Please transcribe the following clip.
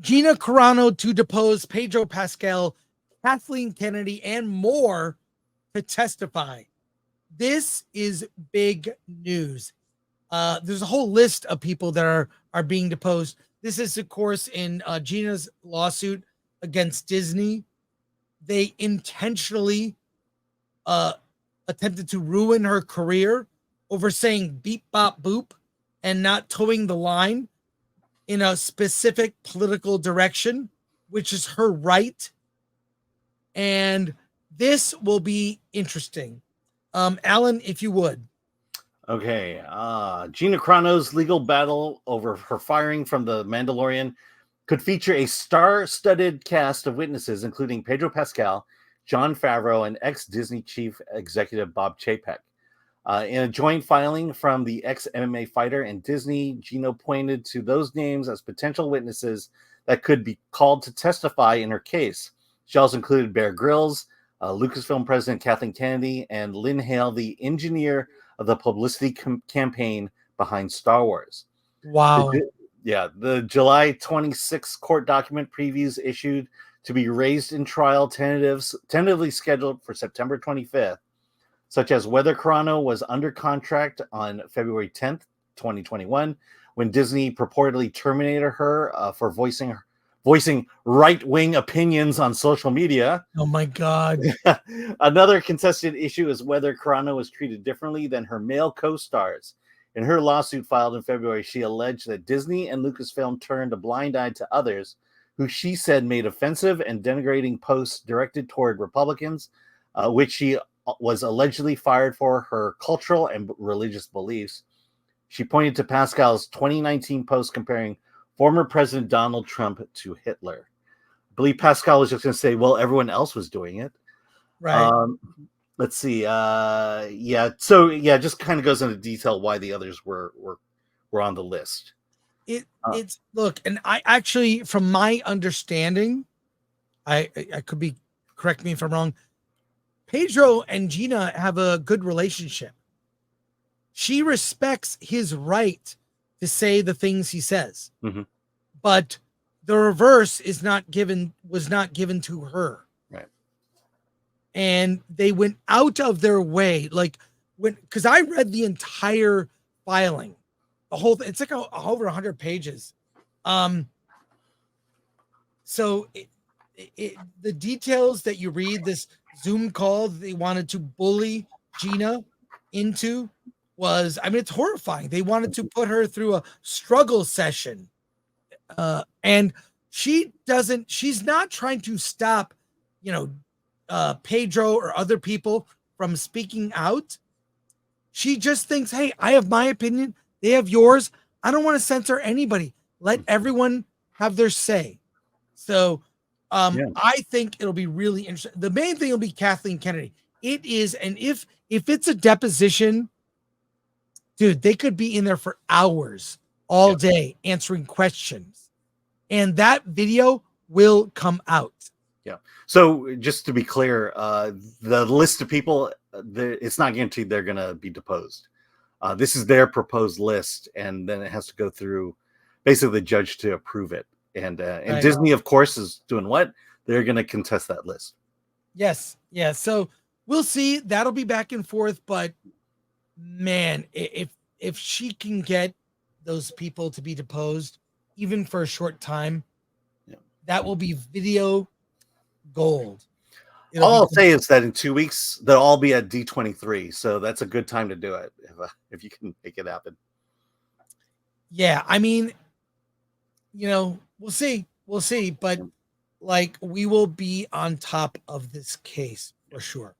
Gina Carano to depose Pedro Pascal, Kathleen Kennedy, and more to testify. This is big news. There's a whole list of people that are being deposed. This is, of course, in Gina's lawsuit against Disney. They intentionally attempted to ruin her career over saying beep, bop, boop, and not towing the line in a specific political direction, which is her right. And this will be interesting. Alan, if you would. Okay. Gina Carano's legal battle over her firing from the Mandalorian could feature a star-studded cast of witnesses, including Pedro Pascal, Jon Favreau, and ex-Disney chief executive Bob Chapek. In a joint filing from the ex-MMA fighter and Disney, Gina pointed to those names as potential witnesses that could be called to testify in her case. She also included Bear Grylls, Lucasfilm president Kathleen Kennedy, and Lynn Hale, the engineer of the publicity campaign behind Star Wars. Wow. The July 26th court document previews issued to be raised in trial, tentatively scheduled for September 25th, such as whether Carano was under contract on February 10th, 2021, when Disney purportedly terminated her for voicing right-wing opinions on social media. Oh my God. Another contested issue is whether Carano was treated differently than her male co-stars. In her lawsuit filed in February, she alleged that Disney and Lucasfilm turned a blind eye to others who she said made offensive and denigrating posts directed toward Republicans, which she was allegedly fired for her cultural and religious beliefs. She pointed to Pascal's 2019 post comparing former President Donald Trump to Hitler. I believe Pascal was just going to say, well, everyone else was doing it. Right. Let's see. Just kind of goes into detail why the others were on the list. It's look, and I actually, from my understanding, I could be, correct me if I'm wrong, Pedro and Gina have a good relationship. She respects his right to say the things he says, but the reverse was not given to her. Right. And they went out of their way, because I read the entire filing, the whole thing. It's like over 100 pages. So the details that you read, this Zoom call that they wanted to bully Gina into was, it's horrifying. They wanted to put her through a struggle session. And she's not trying to stop, Pedro or other people from speaking out. She just thinks, hey, I have my opinion. They have yours. I don't want to censor anybody. Let everyone have their say. So I think it'll be really interesting. The main thing will be Kathleen Kennedy. It is, and if it's a deposition, dude, they could be in there for hours all day answering questions. And that video will come out. Yeah. So just to be clear, the list of people, it's not guaranteed they're going to be deposed. This is their proposed list, and then it has to go through basically the judge to approve it. And right. Disney, of course, is doing what? They're going to contest that list. Yes. Yeah. So we'll see. That'll be back and forth. But man, if she can get those people to be deposed, even for a short time, that will be video gold. All I'll say is that in 2 weeks, they'll all be at D23. So that's a good time to do it if you can make it happen. Yeah. We'll see. But we will be on top of this case for sure.